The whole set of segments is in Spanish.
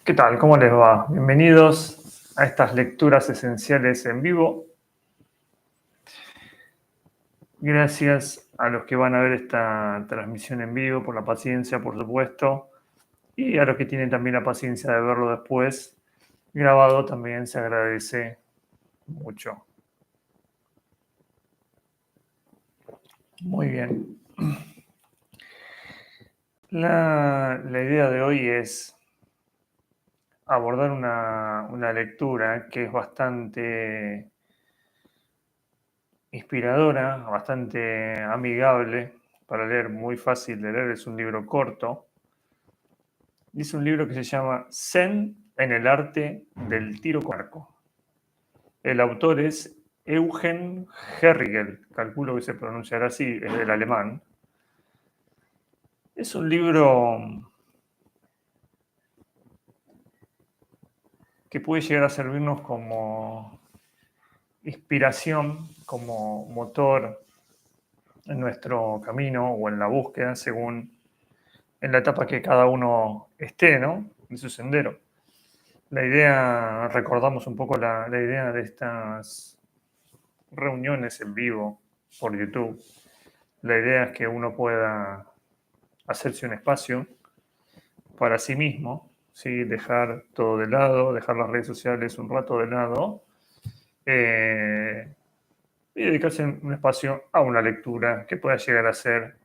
¿Qué tal? ¿Cómo les va? Bienvenidos a estas lecturas esenciales en vivo. Gracias a los que van a ver esta transmisión en vivo, por la paciencia, por supuesto, y a los que tienen también la paciencia de verlo después grabado, también se agradece mucho. Muy bien. La idea de hoy es abordar una lectura que es bastante inspiradora, bastante amigable para leer, muy fácil de leer. Es un libro corto. Es un libro que se llama Zen en el arte del tiro con arco. El autor es Eugen Herrigel, calculo que se pronunciará así, es del alemán. Es un libro que puede llegar a servirnos como inspiración, como motor en nuestro camino o en la búsqueda, según en la etapa que cada uno esté, ¿no? En su sendero. La idea, recordamos un poco la idea de estas reuniones en vivo por YouTube. La idea es que uno pueda hacerse un espacio para sí mismo, ¿sí? Dejar todo de lado, dejar las redes sociales un rato de lado y dedicarse un espacio a una lectura que pueda llegar a ser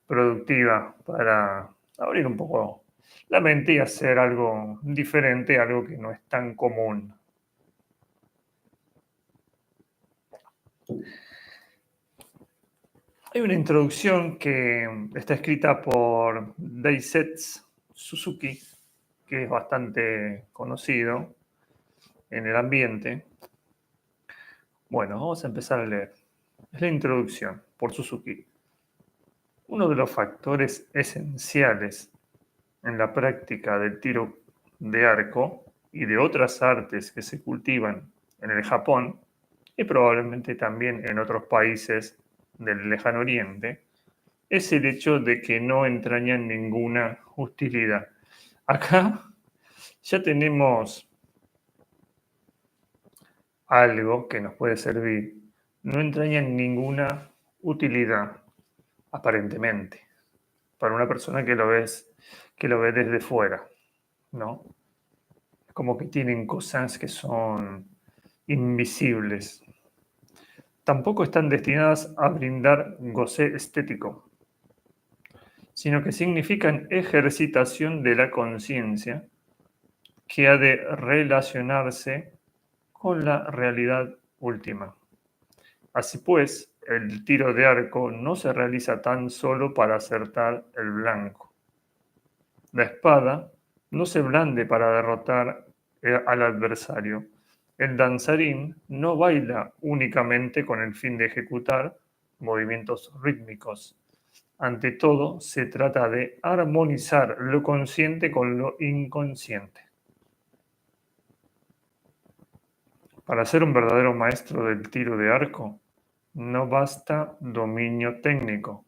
productiva para abrir un poco la mente y hacer algo diferente, algo que no es tan común. Hay una introducción que está escrita por Daisetsu Suzuki, que es bastante conocido en el ambiente. Bueno, vamos a empezar a leer. Es la introducción por Suzuki. Uno de los factores esenciales en la práctica del tiro de arco y de otras artes que se cultivan en el Japón y probablemente también en otros países del lejano oriente es el hecho de que no entrañan ninguna hostilidad. Acá ya tenemos algo que nos puede servir. No entrañan ninguna utilidad, aparentemente, para una persona que lo ve desde fuera, ¿no? Como que tienen cosas que son invisibles. Tampoco están destinadas a brindar goce estético, sino que significan ejercitación de la conciencia que ha de relacionarse con la realidad última. Así pues, el tiro de arco no se realiza tan solo para acertar el blanco. La espada no se blande para derrotar al adversario. El danzarín no baila únicamente con el fin de ejecutar movimientos rítmicos. Ante todo, se trata de armonizar lo consciente con lo inconsciente. Para ser un verdadero maestro del tiro de arco, no basta dominio técnico.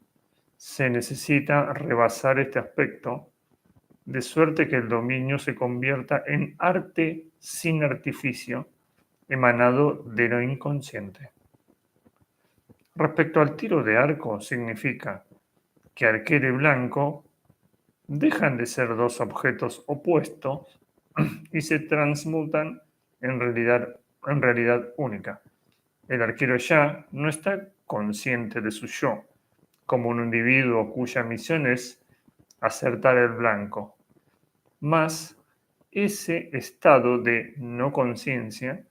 Se necesita rebasar este aspecto, de suerte que el dominio se convierta en arte sin artificio, emanado de lo inconsciente. Respecto al tiro de arco, significa que arquero y blanco dejan de ser dos objetos opuestos y se transmutan en realidad única. El arquero ya no está consciente de su yo, como un individuo cuya misión es acertar el blanco. Mas ese estado de no conciencia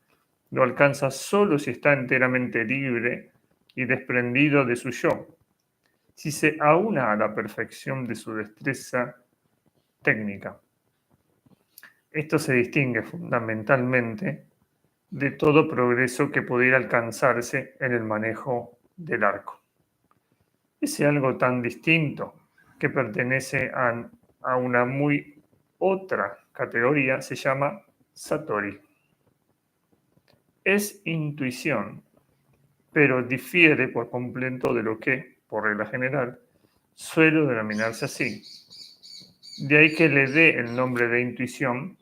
lo alcanza solo si está enteramente libre y desprendido de su yo, si se aúna a la perfección de su destreza técnica. Esto se distingue fundamentalmente de todo progreso que pudiera alcanzarse en el manejo del arco. Ese algo tan distinto que pertenece a una muy otra categoría se llama Satori. Es intuición, pero difiere por completo de lo que, por regla general, suele denominarse así. De ahí que le dé el nombre de intuición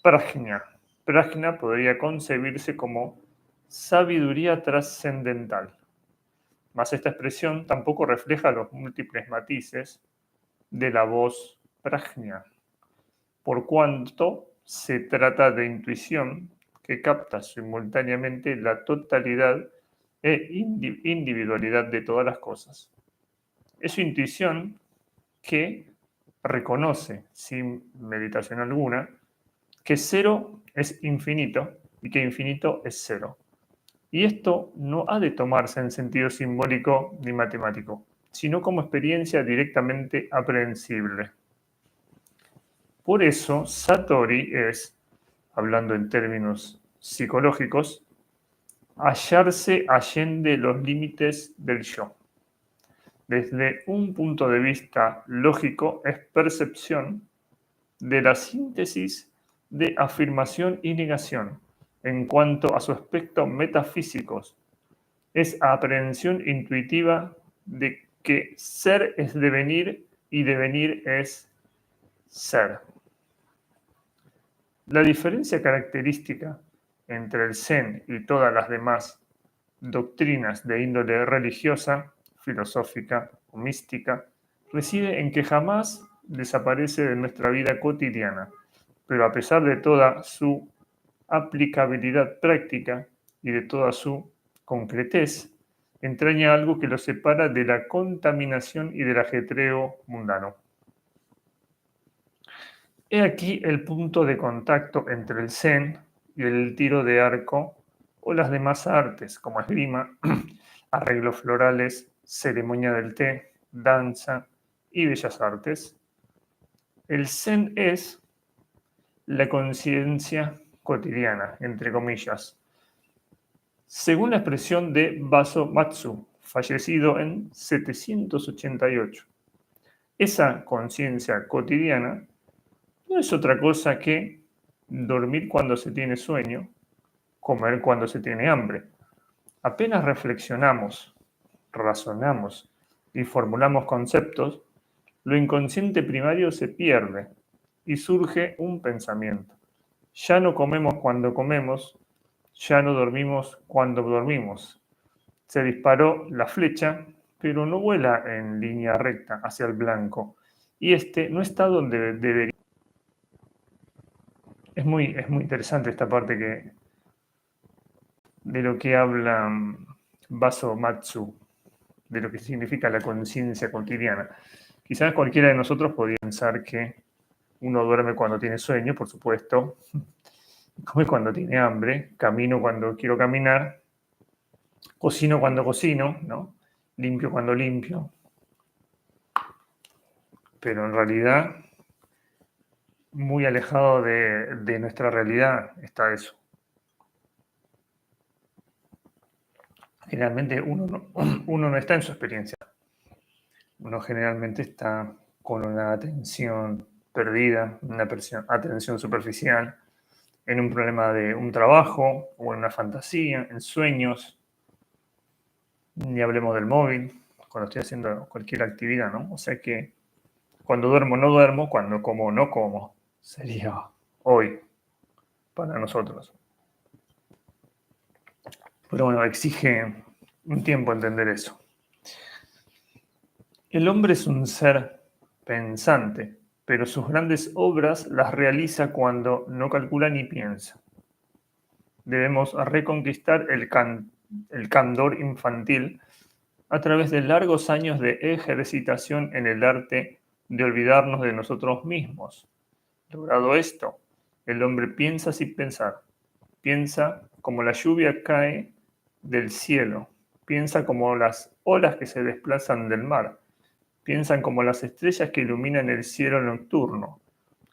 Prajna. Prajna podría concebirse como sabiduría trascendental. Mas esta expresión tampoco refleja los múltiples matices de la voz prajna, por cuanto se trata de intuición que capta simultáneamente la totalidad e individualidad de todas las cosas. Es su intuición que reconoce, sin meditación alguna, que cero es infinito y que infinito es cero. Y esto no ha de tomarse en sentido simbólico ni matemático, sino como experiencia directamente aprehensible. Por eso, Satori es, hablando en términos psicológicos, hallarse allende los límites del yo. Desde un punto de vista lógico, es percepción de la síntesis de afirmación y negación en cuanto a su aspecto metafísicos. Es aprehensión intuitiva de que ser es devenir y devenir es ser. La diferencia característica entre el Zen y todas las demás doctrinas de índole religiosa, filosófica o mística reside en que jamás desaparece de nuestra vida cotidiana, pero a pesar de toda su aplicabilidad práctica y de toda su concretez, entraña algo que lo separa de la contaminación y del ajetreo mundano. He aquí el punto de contacto entre el Zen y el tiro de arco o las demás artes, como esgrima, arreglos florales, ceremonia del té, danza y bellas artes. El Zen es la conciencia cotidiana, entre comillas, según la expresión de Baso Matsu, fallecido en 788. Esa conciencia cotidiana no es otra cosa que dormir cuando se tiene sueño, comer cuando se tiene hambre. Apenas reflexionamos, razonamos y formulamos conceptos, lo inconsciente primario se pierde y surge un pensamiento. Ya no comemos cuando comemos, ya no dormimos cuando dormimos. Se disparó la flecha, pero no vuela en línea recta hacia el blanco, y este no está donde debería. Es muy interesante esta parte de lo que habla Baso Matsu, de lo que significa la conciencia cotidiana. Quizás cualquiera de nosotros podría pensar que uno duerme cuando tiene sueño, por supuesto, come cuando tiene hambre, camino cuando quiero caminar, cocino cuando cocino, ¿no? Limpio cuando limpio. Pero en realidad, muy alejado de nuestra realidad está eso. Generalmente uno no está en su experiencia. Uno generalmente está con una atención perdida, una atención superficial, en un problema de un trabajo o en una fantasía, en sueños. Ni hablemos del móvil, cuando estoy haciendo cualquier actividad, ¿no? O sea que cuando duermo no duermo, cuando como no como. Sería hoy para nosotros. Pero bueno, exige un tiempo entender eso. El hombre es un ser pensante, pero sus grandes obras las realiza cuando no calcula ni piensa. Debemos reconquistar el candor infantil a través de largos años de ejercitación en el arte de olvidarnos de nosotros mismos. Logrado esto, el hombre piensa sin pensar, piensa como la lluvia cae del cielo, piensa como las olas que se desplazan del mar, piensan como las estrellas que iluminan el cielo nocturno,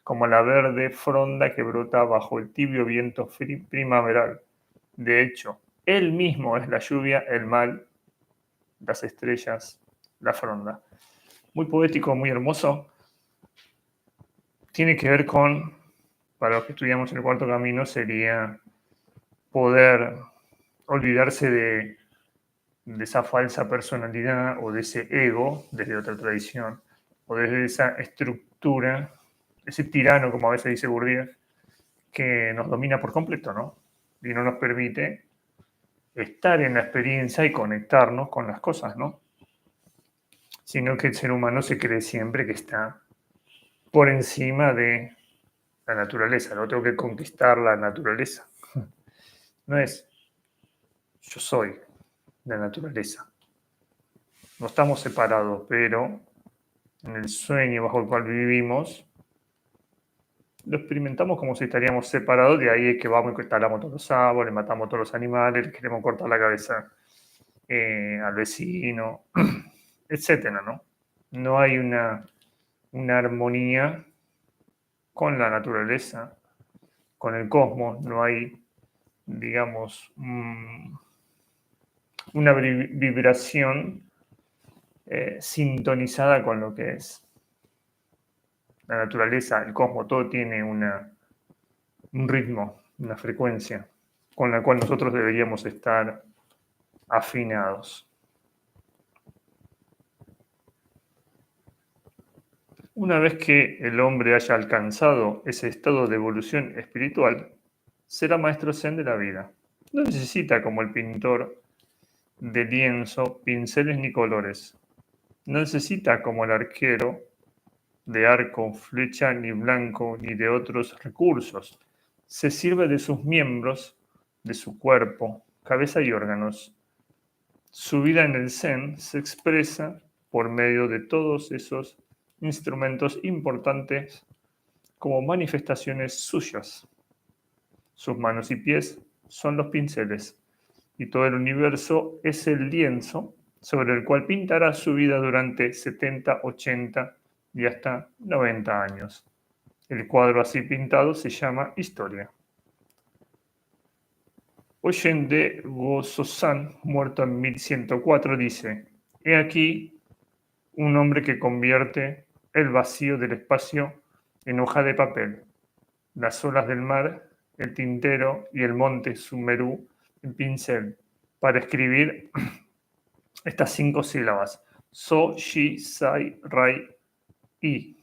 como la verde fronda que brota bajo el tibio viento primaveral. De hecho, él mismo es la lluvia, el mal, las estrellas, la fronda. Muy poético, muy hermoso. Tiene que ver con, para los que estudiamos el cuarto camino, sería poder olvidarse de esa falsa personalidad o de ese ego desde otra tradición o desde esa estructura, ese tirano, como a veces dice Bourdieu, que nos domina por completo, ¿no? Y no nos permite estar en la experiencia y conectarnos con las cosas, ¿no? Sino que el ser humano se cree siempre que está por encima de la naturaleza, no tengo que conquistar la naturaleza. No es yo soy la naturaleza. No estamos separados, pero en el sueño bajo el cual vivimos, lo experimentamos como si estaríamos separados, de ahí es que vamos y talamos todos los árboles, matamos todos los animales, le queremos cortar la cabeza al vecino, etcétera, ¿no? No hay una armonía con la naturaleza, con el cosmos, no hay, digamos, una vibración sintonizada con lo que es la naturaleza, el cosmos, todo tiene un ritmo, una frecuencia con la cual nosotros deberíamos estar afinados. Una vez que el hombre haya alcanzado ese estado de evolución espiritual, será maestro zen de la vida. No necesita, como el pintor de lienzo, pinceles ni colores. No necesita, como el arquero, de arco, flecha, ni blanco, ni de otros recursos. Se sirve de sus miembros, de su cuerpo, cabeza y órganos. Su vida en el Zen se expresa por medio de todos esos instrumentos importantes como manifestaciones suyas. Sus manos y pies son los pinceles y todo el universo es el lienzo sobre el cual pintará su vida durante 70, 80 y hasta 90 años. El cuadro así pintado se llama historia. Oyen de Go-Sosan, muerto en 1104, dice: He aquí un hombre que convierte el vacío del espacio en hoja de papel, las olas del mar, el tintero y el monte Sumerú en pincel, para escribir estas 5 sílabas: So, Shi, Sai, Rai, I.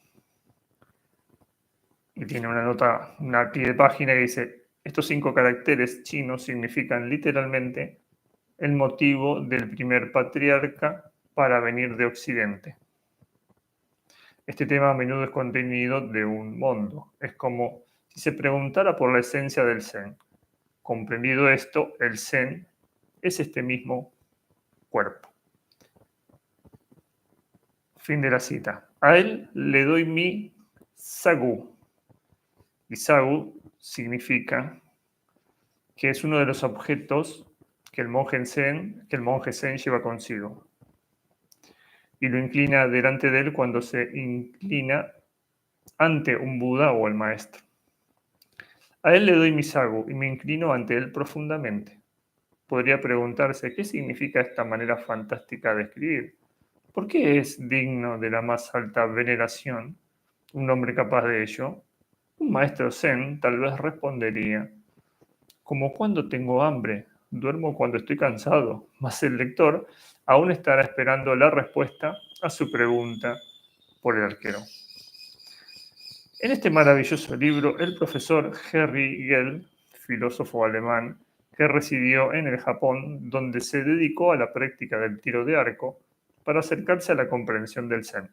Y tiene una nota, una pie de página que dice: estos 5 caracteres chinos significan literalmente el motivo del primer patriarca para venir de Occidente. Este tema a menudo es contenido de un mundo. Es como si se preguntara por la esencia del Zen. Comprendido esto, el Zen es este mismo cuerpo. Fin de la cita. A él le doy mi Sagu. Y Sagu significa que es uno de los objetos que el monje Zen lleva consigo. Y lo inclina delante de él cuando se inclina ante un Buda o el maestro. A él le doy mi sagu y me inclino ante él profundamente. Podría preguntarse qué significa esta manera fantástica de escribir. ¿Por qué es digno de la más alta veneración un hombre capaz de ello? Un maestro zen tal vez respondería: como cuando tengo hambre, duermo cuando estoy cansado. Mas el lector aún estará esperando la respuesta a su pregunta por el arquero. En este maravilloso libro, el profesor Henry Gell, filósofo alemán que residió en el Japón, donde se dedicó a la práctica del tiro de arco para acercarse a la comprensión del Zen,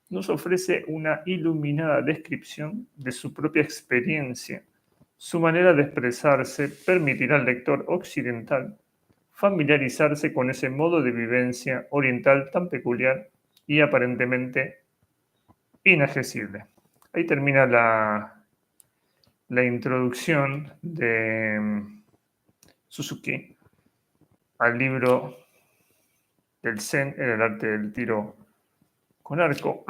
nos ofrece una iluminada descripción de su propia experiencia. Su manera de expresarse permitirá al lector occidental familiarizarse con ese modo de vivencia oriental tan peculiar y aparentemente inaccesible. Ahí termina la introducción de Suzuki al libro del Zen en el arte del tiro con arco,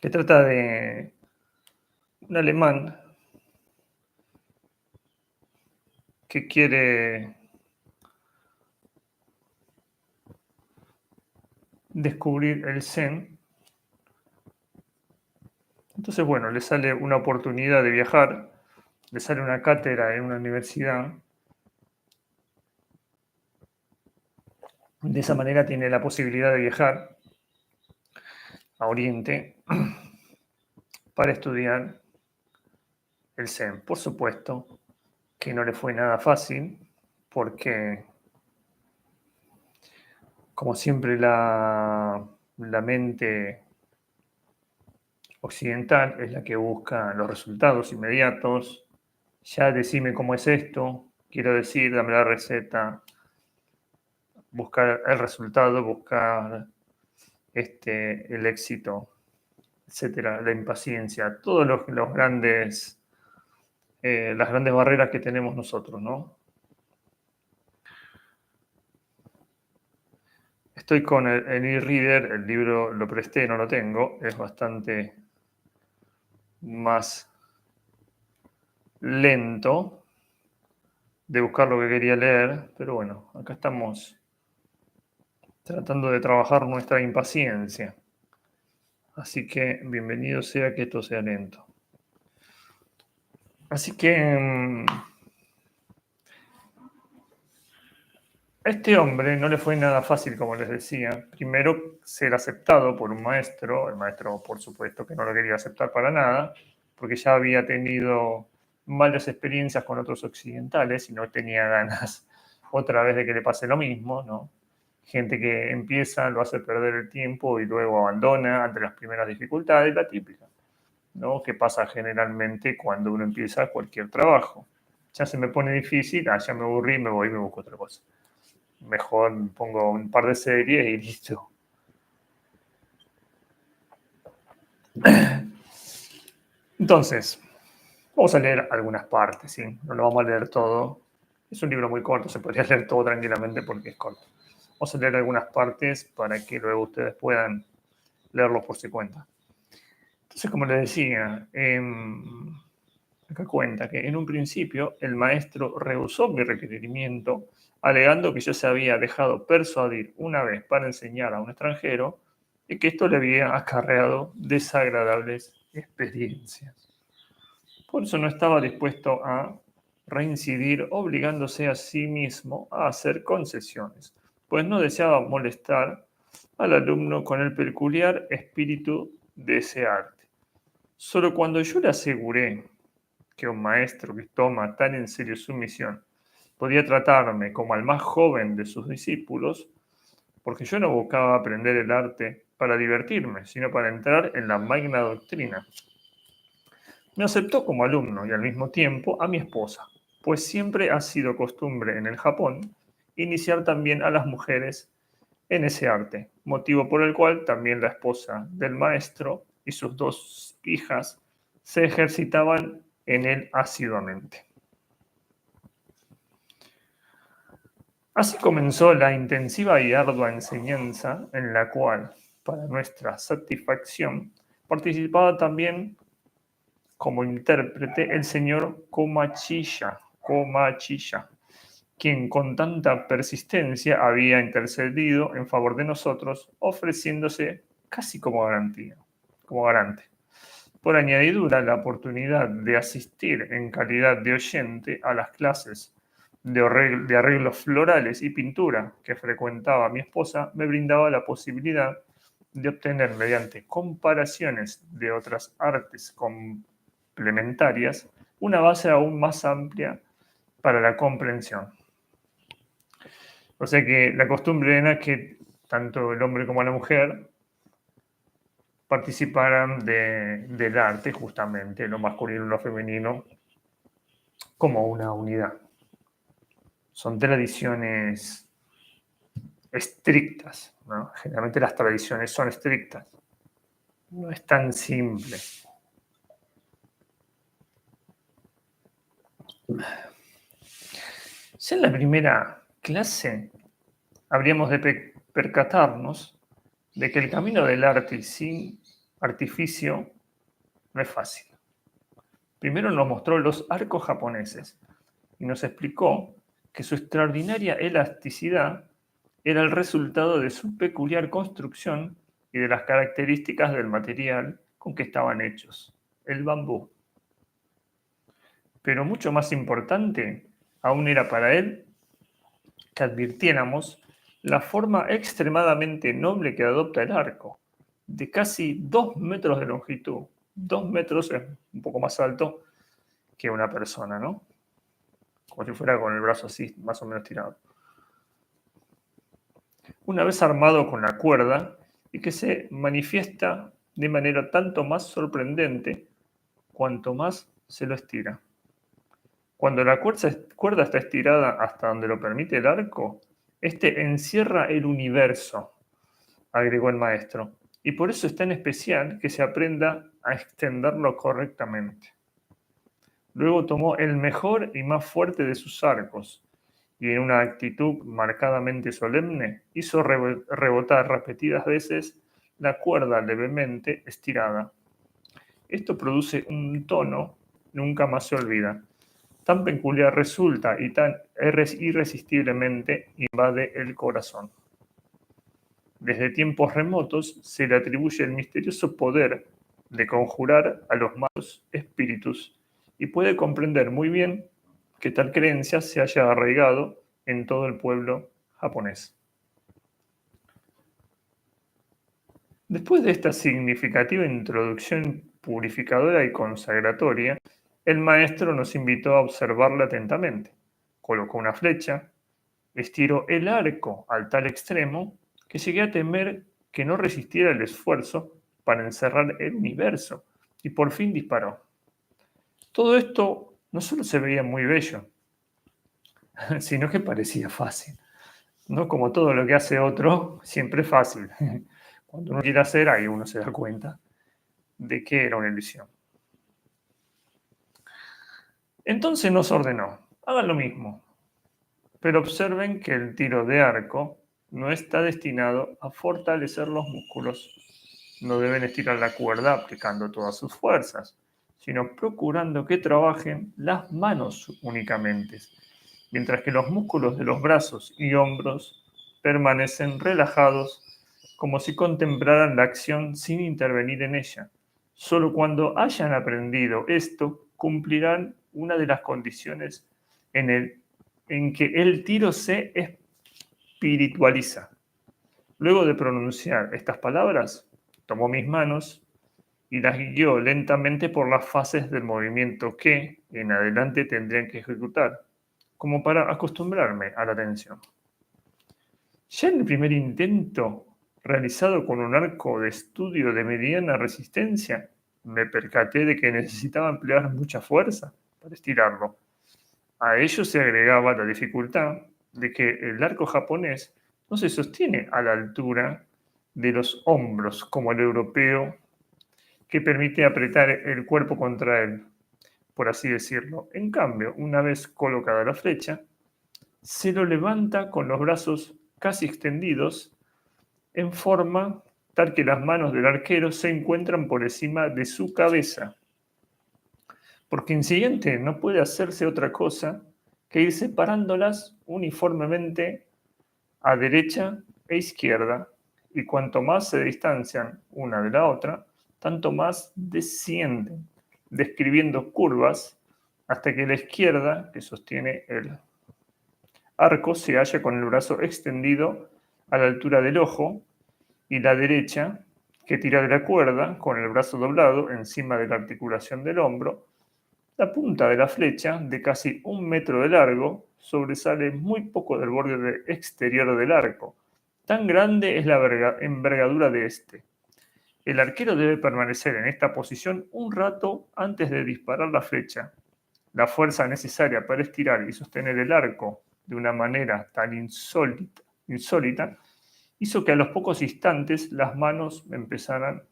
que trata de un alemán que quiere descubrir el Zen. Entonces, bueno, le sale una oportunidad de viajar, le sale una cátedra en una universidad. De esa manera tiene la posibilidad de viajar a Oriente para estudiar el Zen. Por supuesto que no le fue nada fácil, porque, como siempre, la mente occidental es la que busca los resultados inmediatos. Ya decime cómo es esto, quiero decir, dame la receta, buscar el resultado, buscar el éxito, etcétera, la impaciencia, todos los grandes, las grandes barreras que tenemos nosotros, ¿no? Estoy con el e-reader, el libro lo presté, no lo tengo, es bastante más lento de buscar lo que quería leer, pero bueno, acá estamos tratando de trabajar nuestra impaciencia. Así que bienvenido sea que esto sea lento. Así que a este hombre no le fue nada fácil, como les decía. Primero, ser aceptado por un maestro. El maestro, por supuesto, que no lo quería aceptar para nada, porque ya había tenido malas experiencias con otros occidentales y no tenía ganas otra vez de que le pase lo mismo, ¿no? Gente que empieza, lo hace perder el tiempo y luego abandona ante las primeras dificultades, la típica, ¿no? Que pasa generalmente cuando uno empieza cualquier trabajo. Ya se me pone difícil, ya me aburrí, me voy y me busco otra cosa. Mejor pongo un par de series y listo. Entonces, vamos a leer algunas partes, ¿sí? No lo vamos a leer todo. Es un libro muy corto, se podría leer todo tranquilamente porque es corto. Vamos a leer algunas partes para que luego ustedes puedan leerlo por su cuenta. Entonces, como les decía, acá cuenta que en un principio el maestro rehusó mi requerimiento, alegando que yo se había dejado persuadir una vez para enseñar a un extranjero y que esto le había acarreado desagradables experiencias. Por eso no estaba dispuesto a reincidir, obligándose a sí mismo a hacer concesiones, pues no deseaba molestar al alumno con el peculiar espíritu de ese arte. Solo cuando yo le aseguré que un maestro que toma tan en serio su misión podía tratarme como al más joven de sus discípulos, porque yo no buscaba aprender el arte para divertirme, sino para entrar en la magna doctrina. Me aceptó como alumno y al mismo tiempo a mi esposa, pues siempre ha sido costumbre en el Japón iniciar también a las mujeres en ese arte, motivo por el cual también la esposa del maestro y sus dos hijas se ejercitaban en él asiduamente. Así comenzó la intensiva y ardua enseñanza en la cual, para nuestra satisfacción, participaba también como intérprete el señor Komachiya, quien con tanta persistencia había intercedido en favor de nosotros, ofreciéndose casi como garantía, como garante. Por añadidura, la oportunidad de asistir en calidad de oyente a las clases de arreglos florales y pintura que frecuentaba mi esposa me brindaba la posibilidad de obtener mediante comparaciones de otras artes complementarias una base aún más amplia para la comprensión. O sea que la costumbre era que tanto el hombre como la mujer participaran del arte, justamente, lo masculino y lo femenino, como una unidad. Son tradiciones estrictas, ¿no? Generalmente las tradiciones son estrictas. No es tan simple. Ya en la primera clase habríamos de percatarnos de que el camino del arte sin artificio no es fácil. Primero nos mostró los arcos japoneses y nos explicó que su extraordinaria elasticidad era el resultado de su peculiar construcción y de las características del material con que estaban hechos, el bambú. Pero mucho más importante aún era para él que advirtiéramos la forma extremadamente noble que adopta el arco, de casi 2 metros de longitud, 2 metros es un poco más alto que una persona, ¿no? Como si fuera con el brazo así, más o menos tirado. Una vez armado con la cuerda, y que se manifiesta de manera tanto más sorprendente cuanto más se lo estira. Cuando la cuerda está estirada hasta donde lo permite el arco, este encierra el universo, agregó el maestro, y por eso es tan especial que se aprenda a extenderlo correctamente. Luego tomó el mejor y más fuerte de sus arcos, y en una actitud marcadamente solemne hizo rebotar repetidas veces la cuerda levemente estirada. Esto produce un tono, nunca más se olvida. Tan peculiar resulta y tan irresistiblemente invade el corazón. Desde tiempos remotos se le atribuye el misterioso poder de conjurar a los malos espíritus y puede comprender muy bien que tal creencia se haya arraigado en todo el pueblo japonés. Después de esta significativa introducción purificadora y consagratoria, el maestro nos invitó a observarla atentamente. Colocó una flecha, estiró el arco al tal extremo que llegué a temer que no resistiera el esfuerzo para encerrar el universo, y por fin disparó. Todo esto no solo se veía muy bello, sino que parecía fácil. No como todo lo que hace otro, siempre es fácil. Cuando uno quiere hacer, ahí uno se da cuenta de que era una ilusión. Entonces nos ordenó, hagan lo mismo, pero observen que el tiro de arco no está destinado a fortalecer los músculos. No deben estirar la cuerda aplicando todas sus fuerzas, sino procurando que trabajen las manos únicamente, mientras que los músculos de los brazos y hombros permanecen relajados como si contemplaran la acción sin intervenir en ella. Solo cuando hayan aprendido esto, cumplirán una de las condiciones en que el tiro se espiritualiza. Luego de pronunciar estas palabras, tomó mis manos y las guió lentamente por las fases del movimiento que en adelante tendrían que ejecutar, como para acostumbrarme a la tensión. Ya en el primer intento, realizado con un arco de estudio de mediana resistencia, me percaté de que necesitaba emplear mucha fuerza para estirarlo. A ello se agregaba la dificultad de que el arco japonés no se sostiene a la altura de los hombros como el europeo, que permite apretar el cuerpo contra él, por así decirlo. En cambio, una vez colocada la flecha, se lo levanta con los brazos casi extendidos en forma tal que las manos del arquero se encuentran por encima de su cabeza. Porque en siguiente no puede hacerse otra cosa que ir separándolas uniformemente a derecha e izquierda, y cuanto más se distancian una de la otra, tanto más descienden, describiendo curvas hasta que la izquierda, que sostiene el arco, se halla con el brazo extendido a la altura del ojo, y la derecha, que tira de la cuerda con el brazo doblado encima de la articulación del hombro. La punta de la flecha, de casi 1 metro de largo, sobresale muy poco del borde exterior del arco. Tan grande es la envergadura de este. El arquero debe permanecer en esta posición un rato antes de disparar la flecha. La fuerza necesaria para estirar y sostener el arco de una manera tan insólita hizo que a los pocos instantes las manos empezaran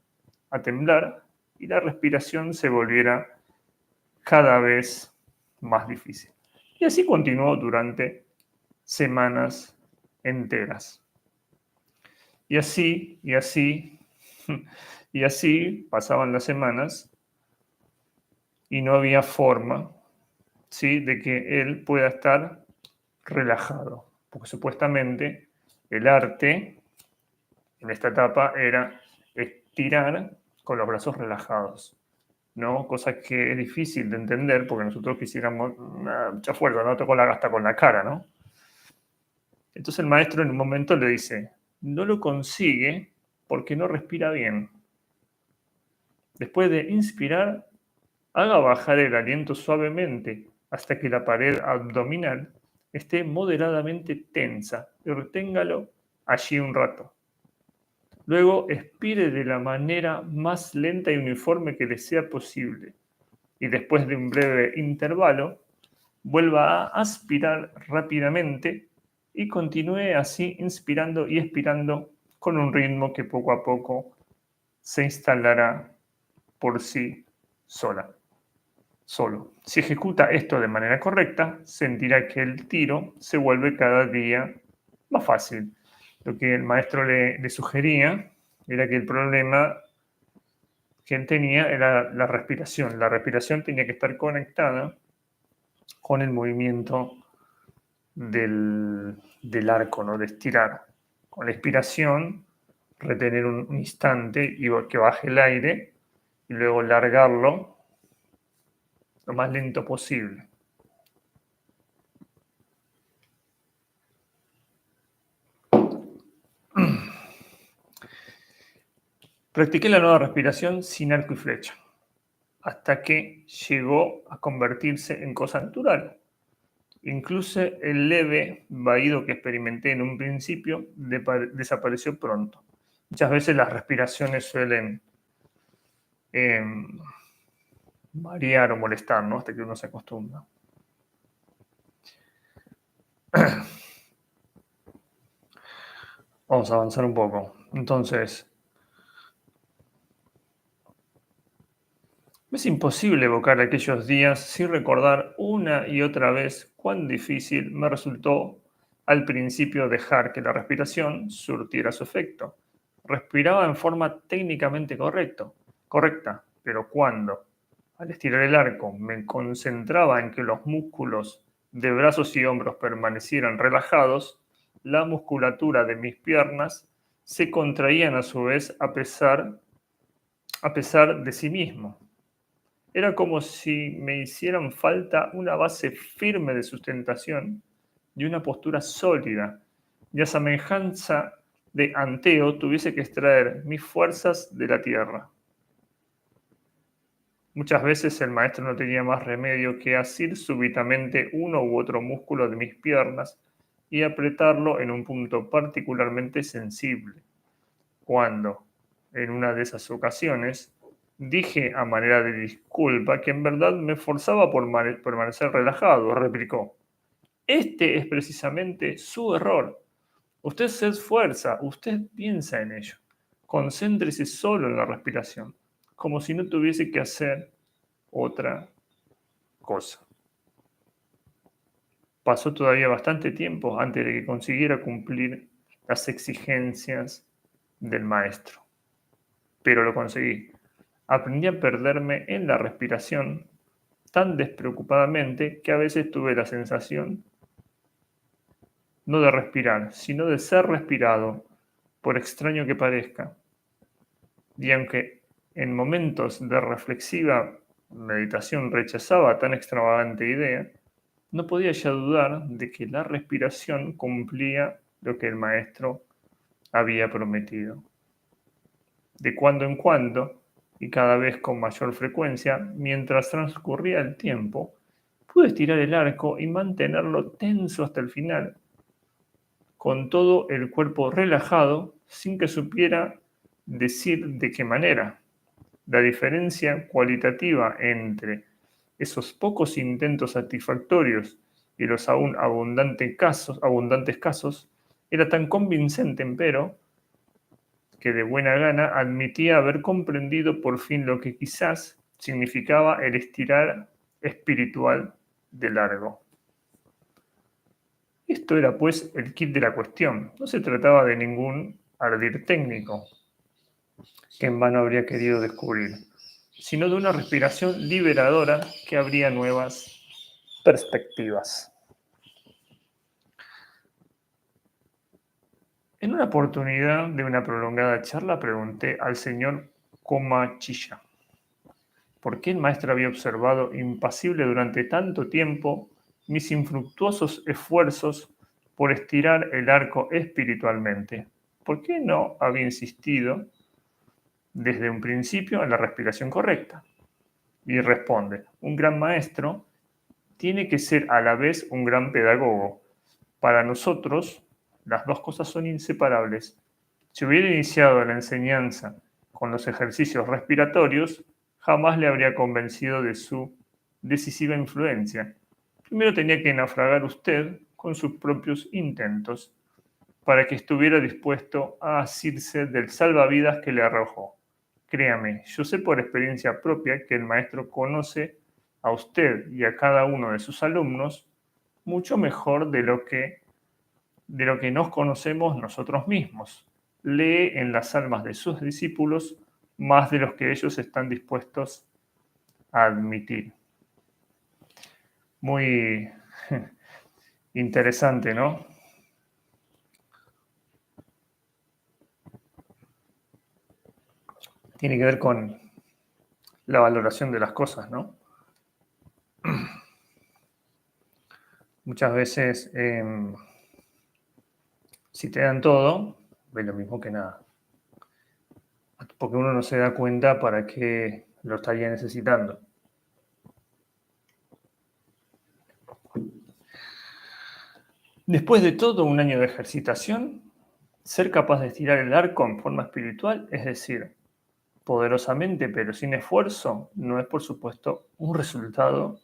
a temblar y la respiración se volviera cada vez más difícil. Y así continuó durante semanas enteras. Y así, y así, y así pasaban las semanas y no había forma, ¿sí?, de que él pueda estar relajado, porque supuestamente el arte en esta etapa era estirar con los brazos relajados, ¿no? Cosa que es difícil de entender porque nosotros quisiéramos mucha fuerza, ¿no? Hasta con la cara, ¿no? Entonces el maestro en un momento le dice, no lo consigue porque no respira bien. Después de inspirar, Haga bajar el aliento suavemente hasta que la pared abdominal esté moderadamente tensa y reténgalo allí un rato. Luego expire de la manera más lenta y uniforme que le sea posible y después de un breve intervalo, vuelva a aspirar rápidamente y continúe así inspirando y expirando con un ritmo que poco a poco se instalará por sí solo. Si ejecuta esto de manera correcta, sentirá que el tiro se vuelve cada día más fácil. Lo que el maestro le sugería era que el problema que él tenía era la respiración. La respiración tenía que estar conectada con el movimiento del arco, ¿no? De estirar. Con la expiración, retener un instante y que baje el aire y luego largarlo lo más lento posible. Practiqué la nueva respiración sin arco y flecha, hasta que llegó a convertirse en cosa natural. Incluso el leve vaído que experimenté en un principio desapareció pronto. Muchas veces las respiraciones suelen variar o molestar, ¿no? Hasta que uno se acostumbra. Vamos a avanzar un poco. Entonces, es imposible evocar aquellos días sin recordar una y otra vez cuán difícil me resultó al principio dejar que la respiración surtiera su efecto. Respiraba en forma técnicamente correcta, pero cuando, al estirar el arco, me concentraba en que los músculos de brazos y hombros permanecieran relajados, la musculatura de mis piernas se contraían a su vez a pesar de sí mismo. Era como si me hicieran falta una base firme de sustentación y una postura sólida, y a semejanza de Anteo tuviese que extraer mis fuerzas de la tierra. Muchas veces el maestro no tenía más remedio que asir súbitamente uno u otro músculo de mis piernas y apretarlo en un punto particularmente sensible. Cuando, en una de esas ocasiones, dije a manera de disculpa que en verdad me esforzaba por permanecer relajado, replicó. Este es precisamente su error. Usted se esfuerza, usted piensa en ello. Concéntrese solo en la respiración, como si no tuviese que hacer otra cosa. Pasó todavía bastante tiempo antes de que consiguiera cumplir las exigencias del maestro, pero lo conseguí. Aprendí a perderme en la respiración tan despreocupadamente que a veces tuve la sensación no de respirar, sino de ser respirado, por extraño que parezca. Y aunque en momentos de reflexiva meditación rechazaba tan extravagante idea, no podía ya dudar de que la respiración cumplía lo que el maestro había prometido. De cuando en cuando, y cada vez con mayor frecuencia, mientras transcurría el tiempo, pude estirar el arco y mantenerlo tenso hasta el final, con todo el cuerpo relajado, sin que supiera decir de qué manera. La diferencia cualitativa entre esos pocos intentos satisfactorios y los aún abundantes casos era tan convincente, empero, que de buena gana admitía haber comprendido por fin lo que quizás significaba el estirar espiritual de largo. Esto era pues el kit de la cuestión. No se trataba de ningún ardid técnico que en vano habría querido descubrir, sino de una respiración liberadora que abría nuevas perspectivas. En una oportunidad de una prolongada charla pregunté al señor Komachilla por qué el maestro había observado impasible durante tanto tiempo mis infructuosos esfuerzos por estirar el arco espiritualmente. ¿Por qué no había insistido desde un principio en la respiración correcta? Y responde, un gran maestro tiene que ser a la vez un gran pedagogo. Para nosotros, las dos cosas son inseparables. Si hubiera iniciado la enseñanza con los ejercicios respiratorios, jamás le habría convencido de su decisiva influencia. Primero tenía que naufragar usted con sus propios intentos para que estuviera dispuesto a asirse del salvavidas que le arrojó. Créame, yo sé por experiencia propia que el maestro conoce a usted y a cada uno de sus alumnos mucho mejor de lo que nos conocemos nosotros mismos. Lee en las almas de sus discípulos más de los que ellos están dispuestos a admitir. Muy interesante, ¿no? Tiene que ver con la valoración de las cosas, ¿no? Muchas veces, si te dan todo, ves lo mismo que nada. Porque uno no se da cuenta para qué lo estaría necesitando. Después de todo un año de ejercitación, ser capaz de estirar el arco en forma espiritual, es decir, poderosamente pero sin esfuerzo, no es por supuesto un resultado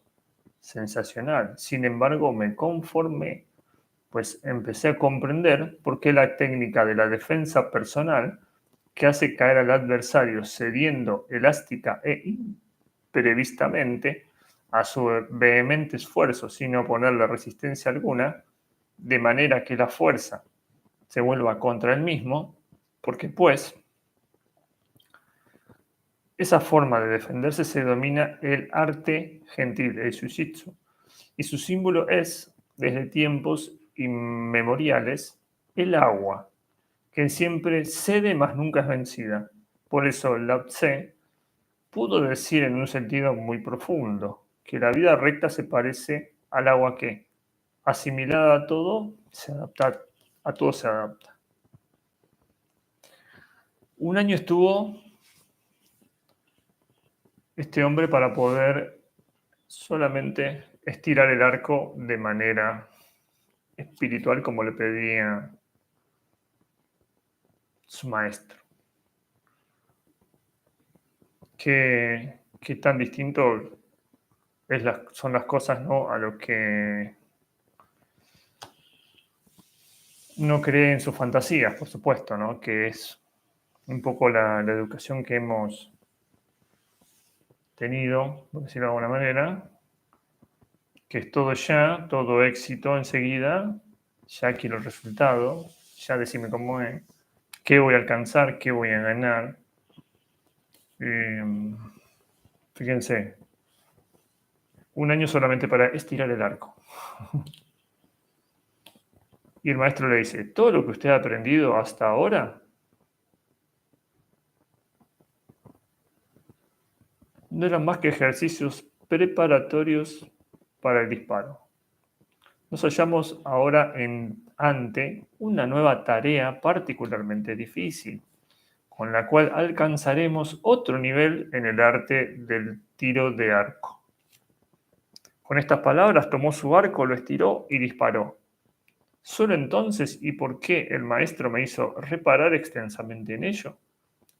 sensacional. Sin embargo, me conformé, pues empecé a comprender por qué la técnica de la defensa personal, que hace caer al adversario cediendo elástica e imprevistamente a su vehemente esfuerzo sin oponerle resistencia alguna, de manera que la fuerza se vuelva contra él mismo, porque pues esa forma de defenderse se denomina el arte gentil, el jiu-jitsu, y su símbolo es, desde tiempos inmemoriales, el agua, que siempre cede mas nunca es vencida. Por eso Lao Tse pudo decir en un sentido muy profundo que la vida recta se parece al agua que, asimilada a todo, a todo se adapta. Un año estuvo este hombre para poder solamente estirar el arco de manera espiritual como le pedía su maestro. Qué tan distinto son las cosas, ¿no? A lo que no cree en sus fantasías, por supuesto, ¿no? Que es un poco la educación que hemos tenido, por decirlo de alguna manera, que es todo ya, todo éxito enseguida, ya quiero el resultado, ya decime cómo es, qué voy a alcanzar, qué voy a ganar. Fíjense, un año solamente para estirar el arco. Y el maestro le dice, todo lo que usted ha aprendido hasta ahora no eran más que ejercicios preparatorios para el disparo. Nos hallamos ahora ante una nueva tarea particularmente difícil, con la cual alcanzaremos otro nivel en el arte del tiro de arco. Con estas palabras tomó su arco, lo estiró y disparó. Solo entonces, ¿y por qué el maestro me hizo reparar extensamente en ello?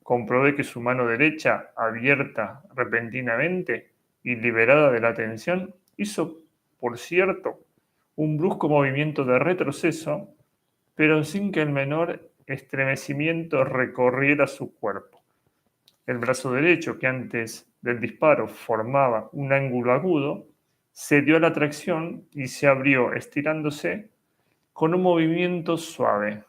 Comprobé que su mano derecha, abierta repentinamente y liberada de la tensión, hizo, por cierto, un brusco movimiento de retroceso, pero sin que el menor estremecimiento recorriera su cuerpo. El brazo derecho, que antes del disparo formaba un ángulo agudo, cedió a la tracción y se abrió estirándose con un movimiento suave.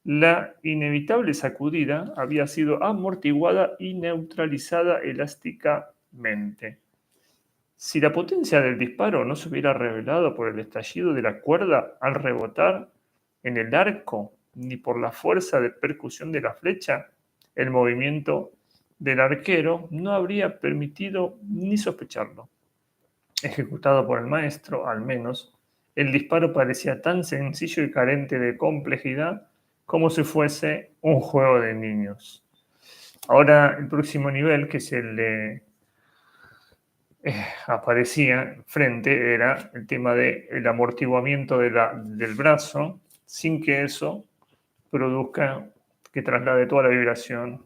La inevitable sacudida había sido amortiguada y neutralizada elásticamente. Si la potencia del disparo no se hubiera revelado por el estallido de la cuerda al rebotar en el arco, ni por la fuerza de percusión de la flecha, el movimiento del arquero no habría permitido ni sospecharlo. Ejecutado por el maestro, al menos, el disparo parecía tan sencillo y carente de complejidad como si fuese un juego de niños. Ahora el próximo nivel, que es el de aparecía frente era el tema del amortiguamiento del brazo sin que eso produzca que traslade toda la vibración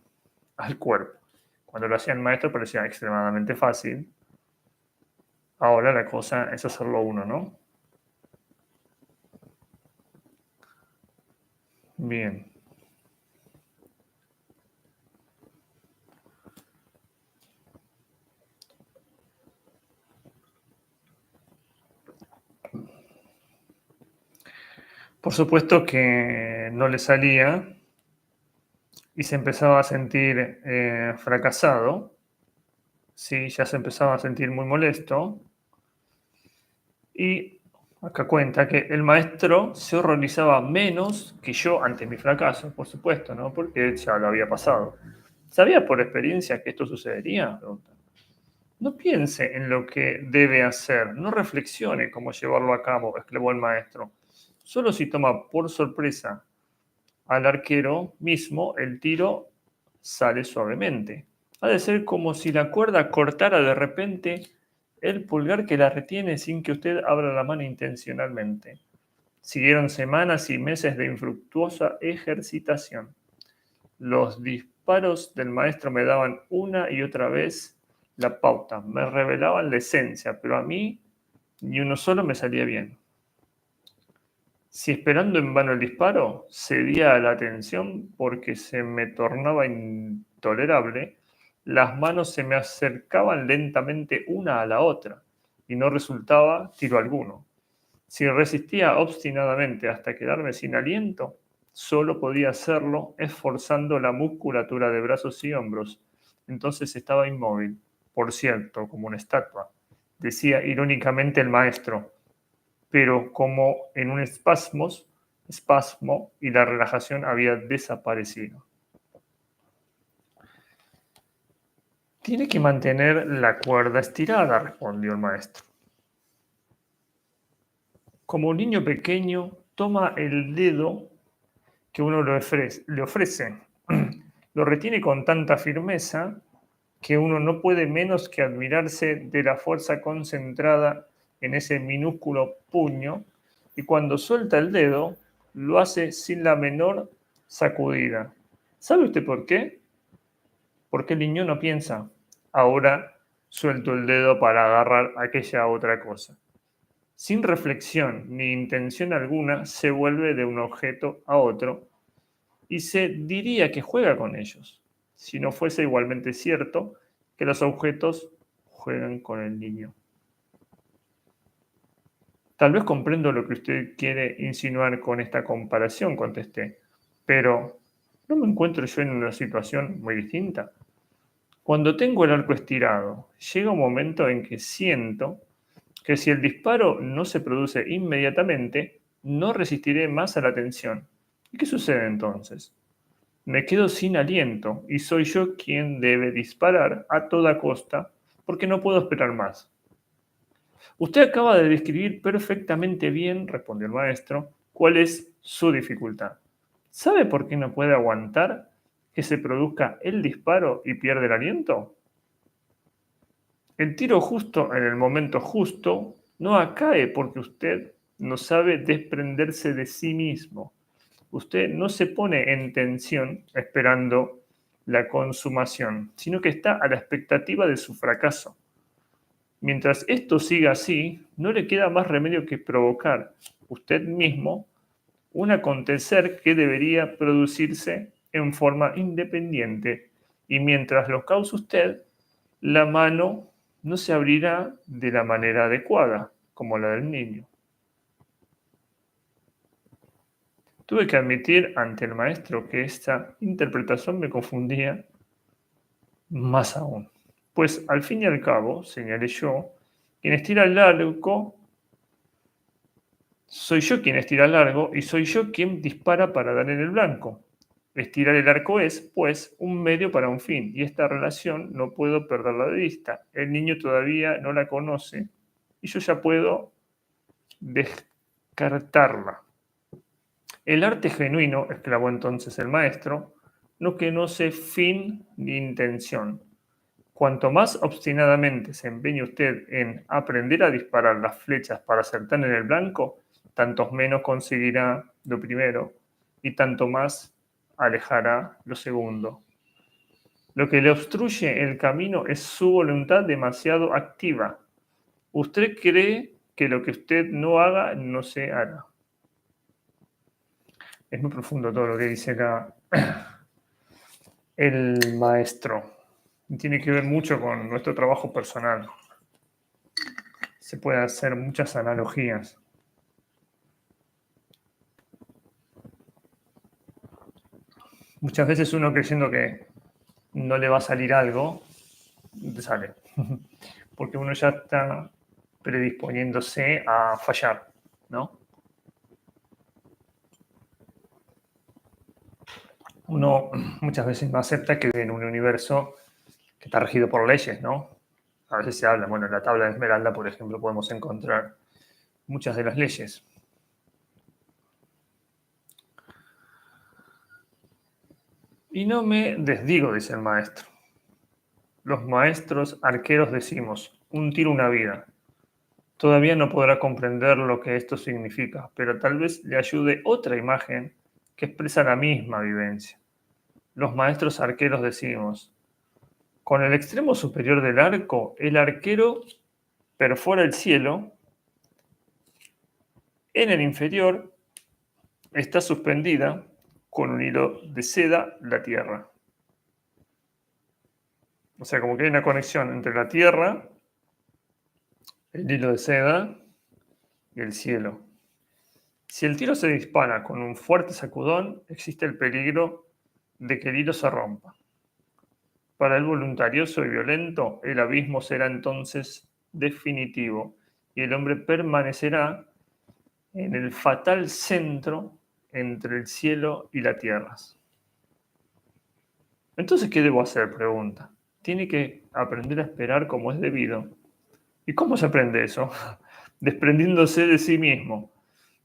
al cuerpo. Cuando lo hacía el maestro parecía extremadamente fácil. Ahora la cosa es hacerlo uno, ¿no? Bien. Por supuesto que no le salía y se empezaba a sentir fracasado, ¿sí? Ya se empezaba a sentir muy molesto y acá cuenta que el maestro se horrorizaba menos que yo ante mi fracaso, por supuesto, ¿no? Porque ya lo había pasado. ¿Sabía por experiencia que esto sucedería? Pregunta. No piense en lo que debe hacer, no reflexione cómo llevarlo a cabo, exclamó el maestro. Solo si toma por sorpresa al arquero mismo, el tiro sale suavemente. Ha de ser como si la cuerda cortara de repente el pulgar que la retiene sin que usted abra la mano intencionalmente. Siguieron semanas y meses de infructuosa ejercitación. Los disparos del maestro me daban una y otra vez la pauta, me revelaban la esencia, pero a mí ni uno solo me salía bien. Si esperando en vano el disparo, cedía a la tensión porque se me tornaba intolerable, las manos se me acercaban lentamente una a la otra y no resultaba tiro alguno. Si resistía obstinadamente hasta quedarme sin aliento, solo podía hacerlo esforzando la musculatura de brazos y hombros. Entonces estaba inmóvil, por cierto, como una estatua, decía irónicamente el maestro, pero como en un espasmo y la relajación había desaparecido. Tiene que mantener la cuerda estirada, respondió el maestro. Como un niño pequeño, toma el dedo que uno le ofrece. Lo retiene con tanta firmeza que uno no puede menos que admirarse de la fuerza concentrada en ese minúsculo puño y cuando suelta el dedo lo hace sin la menor sacudida. ¿Sabe usted por qué? Porque el niño no piensa. Ahora suelto el dedo para agarrar aquella otra cosa. Sin reflexión ni intención alguna se vuelve de un objeto a otro y se diría que juega con ellos, si no fuese igualmente cierto que los objetos juegan con el niño. Tal vez comprendo lo que usted quiere insinuar con esta comparación, contesté, pero ¿no me encuentro yo en una situación muy distinta? Cuando tengo el arco estirado, llega un momento en que siento que si el disparo no se produce inmediatamente, no resistiré más a la tensión. ¿Y qué sucede entonces? Me quedo sin aliento y soy yo quien debe disparar a toda costa porque no puedo esperar más. Usted acaba de describir perfectamente bien, respondió el maestro, cuál es su dificultad. ¿Sabe por qué no puede aguantar que se produzca el disparo y pierde el aliento? El tiro justo en el momento justo no acae porque usted no sabe desprenderse de sí mismo. Usted no se pone en tensión esperando la consumación, sino que está a la expectativa de su fracaso. Mientras esto siga así, no le queda más remedio que provocar usted mismo un acontecer que debería producirse en forma independiente. Y mientras lo cause usted, la mano no se abrirá de la manera adecuada, como la del niño. Tuve que admitir ante el maestro que esta interpretación me confundía más aún. Pues al fin y al cabo, señalé yo, quien estira el arco, soy yo quien estira largo y soy yo quien dispara para dar en el blanco. Estirar el arco es, pues, un medio para un fin, y esta relación no puedo perderla de vista. El niño todavía no la conoce y yo ya puedo descartarla. El arte genuino, exclamó entonces el maestro, no conoce fin ni intención. Cuanto más obstinadamente se empeñe usted en aprender a disparar las flechas para acertar en el blanco, tanto menos conseguirá lo primero y tanto más alejará lo segundo. Lo que le obstruye el camino es su voluntad demasiado activa. Usted cree que lo que usted no haga no se hará. Es muy profundo todo lo que dice acá el maestro. Tiene que ver mucho con nuestro trabajo personal. Se pueden hacer muchas analogías. Muchas veces uno creyendo que no le va a salir algo, te sale. Porque uno ya está predisponiéndose a fallar, ¿no? Uno muchas veces no acepta que vive en un universo que está regido por leyes, ¿no? A veces se habla, bueno, en la tabla de Esmeralda, por ejemplo, podemos encontrar muchas de las leyes. Y no me desdigo, dice el maestro. Los maestros arqueros decimos, un tiro, una vida. Todavía no podrá comprender lo que esto significa, pero tal vez le ayude otra imagen que expresa la misma vivencia. Los maestros arqueros decimos, con el extremo superior del arco, el arquero perfora el cielo, en el inferior está suspendida con un hilo de seda la tierra. O sea, como que hay una conexión entre la tierra, el hilo de seda y el cielo. Si el tiro se dispara con un fuerte sacudón, existe el peligro de que el hilo se rompa. Para el voluntarioso y violento, el abismo será entonces definitivo y el hombre permanecerá en el fatal centro entre el cielo y la tierra. Entonces, ¿qué debo hacer? Pregunta. Tiene que aprender a esperar como es debido. ¿Y cómo se aprende eso? Desprendiéndose de sí mismo,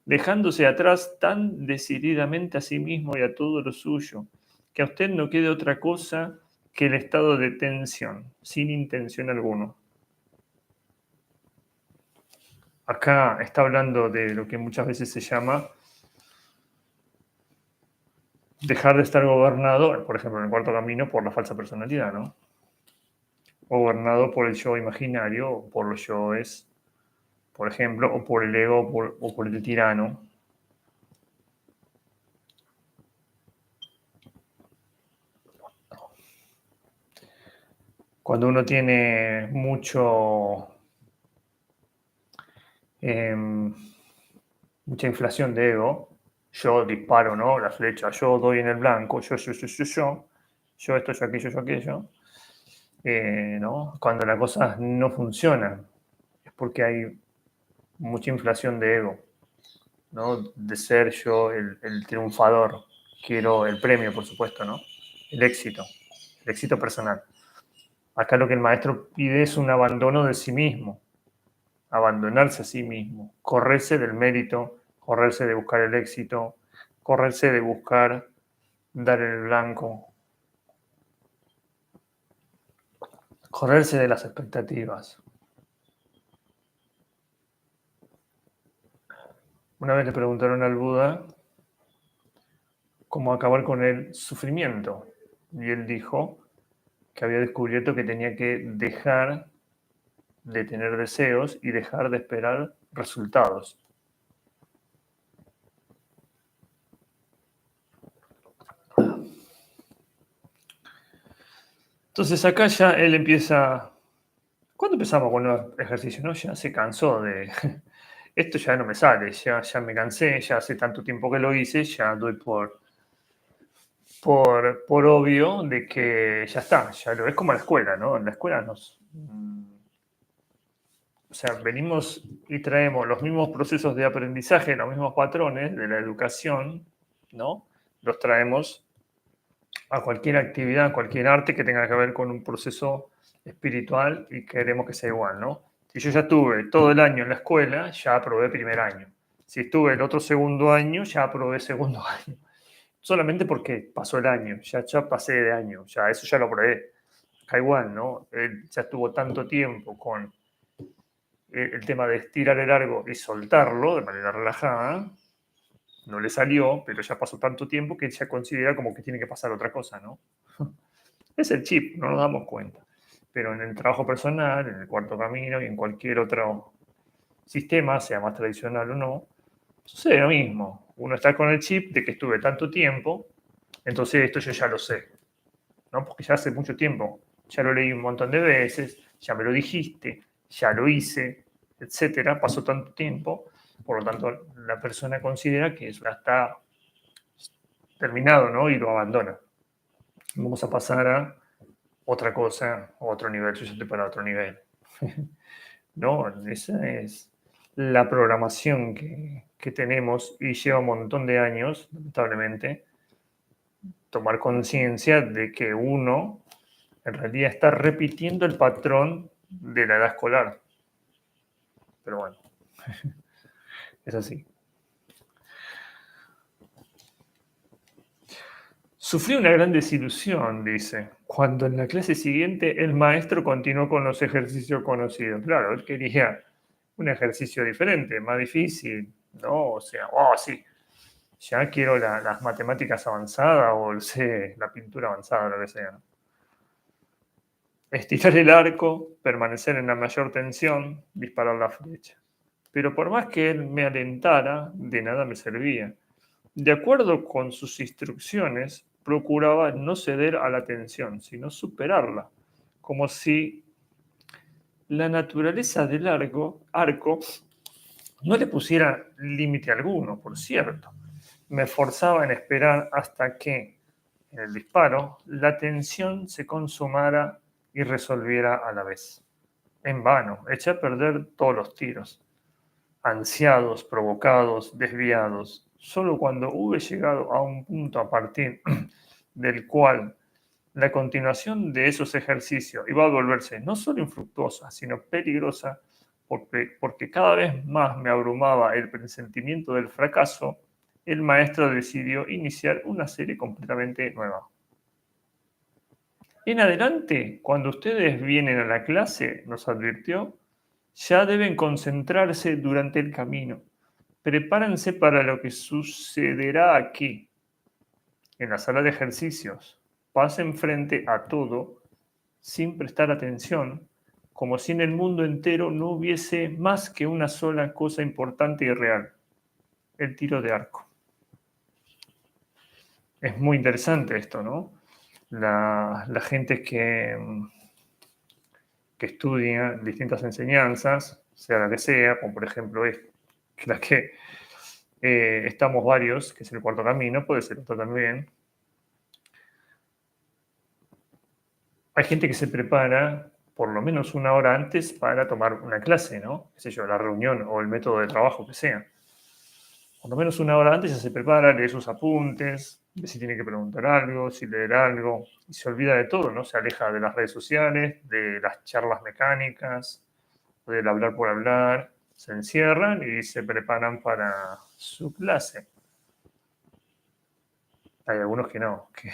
dejándose atrás tan decididamente a sí mismo y a todo lo suyo, que a usted no quede otra cosa que el estado de tensión, sin intención alguna. Acá está hablando de lo que muchas veces se llama dejar de estar gobernado, por ejemplo, en el cuarto camino, por la falsa personalidad, ¿no? Gobernado por el yo imaginario, o por los yoes, por ejemplo, o por el ego, o por el tirano. Cuando uno tiene mucha inflación de ego, yo disparo, ¿no? La flecha, yo doy en el blanco, yo esto, yo aquello, ¿no? Cuando las cosas no funcionan, es porque hay mucha inflación de ego, ¿no? De ser yo el triunfador. Quiero el premio, por supuesto, ¿no? El éxito personal. Acá lo que el maestro pide es un abandono de sí mismo, abandonarse a sí mismo, correrse del mérito, correrse de buscar el éxito, correrse de buscar dar el blanco, correrse de las expectativas. Una vez le preguntaron al Buda cómo acabar con el sufrimiento y él dijo que había descubierto que tenía que dejar de tener deseos y dejar de esperar resultados. Entonces acá ya él empieza. ¿Cuándo empezamos con los ejercicios? ¿No? Ya se cansó de. Esto ya no me sale, ya me cansé, ya hace tanto tiempo que lo hice, ya doy por obvio de que ya está, ya lo es como la escuela, ¿no? En la escuela o sea, venimos y traemos los mismos procesos de aprendizaje, los mismos patrones de la educación, ¿no? Los traemos a cualquier actividad, a cualquier arte que tenga que ver con un proceso espiritual y queremos que sea igual, ¿no? Si yo ya estuve todo el año en la escuela, ya aprobé primer año. Si estuve el otro segundo año, ya aprobé segundo año. Solamente porque pasó el año, ya pasé de año, ya eso ya lo aprobé. igual, ¿no? Él ya estuvo tanto tiempo con el tema de estirar el largo y soltarlo de manera relajada, no le salió, pero ya pasó tanto tiempo que ya considera como que tiene que pasar otra cosa, ¿no? Es el chip, no nos damos cuenta. Pero en el trabajo personal, en el cuarto camino y en cualquier otro sistema, sea más tradicional o no, sucede lo mismo. Uno está con el chip de que estuve tanto tiempo, entonces esto yo ya lo sé, ¿no? Porque ya hace mucho tiempo, ya lo leí un montón de veces, ya me lo dijiste, ya lo hice, etcétera. Pasó tanto tiempo, por lo tanto, la persona considera que eso ya está terminado, ¿no? Y lo abandona. Vamos a pasar a otra cosa, otro nivel. Yo ya estoy para otro nivel. No, esa es la programación que tenemos y lleva un montón de años, lamentablemente, tomar conciencia de que uno en realidad está repitiendo el patrón de la edad escolar. Pero bueno, es así. Sufrí una gran desilusión, dice, cuando en la clase siguiente el maestro continuó con los ejercicios conocidos. Claro, él quería un ejercicio diferente, más difícil, ¿no? O sea, oh, sí, ya quiero las matemáticas avanzadas o la pintura avanzada, lo que sea. Estirar el arco, permanecer en la mayor tensión, disparar la flecha. Pero por más que él me alentara, de nada me servía. De acuerdo con sus instrucciones, procuraba no ceder a la tensión, sino superarla, como si la naturaleza del arco no le pusiera límite alguno, por cierto. Me forzaba en esperar hasta que, en el disparo, la tensión se consumara y resolviera a la vez. En vano, eché a perder todos los tiros, ansiados, provocados, desviados. Solo cuando hube llegado a un punto a partir del cual la continuación de esos ejercicios iba a volverse no solo infructuosa, sino peligrosa, porque cada vez más me abrumaba el presentimiento del fracaso, el maestro decidió iniciar una serie completamente nueva. En adelante, cuando ustedes vienen a la clase, nos advirtió, ya deben concentrarse durante el camino. Prepárense para lo que sucederá aquí, en la sala de ejercicios. Pasen frente a todo sin prestar atención, como si en el mundo entero no hubiese más que una sola cosa importante y real, el tiro de arco. Es muy interesante esto, ¿no? La gente que estudia distintas enseñanzas, sea la que sea, como por ejemplo la que estamos varios, que es el cuarto camino, puede ser otro también. Hay gente que se prepara por lo menos una hora antes para tomar una clase, ¿no? Qué sé yo, la reunión o el método de trabajo que sea. Por lo menos una hora antes ya se prepara, lee sus apuntes, ve si tiene que preguntar algo, si leer algo, y se olvida de todo, ¿no? Se aleja de las redes sociales, de las charlas mecánicas, del hablar por hablar, se encierran y se preparan para su clase. Hay algunos que no, que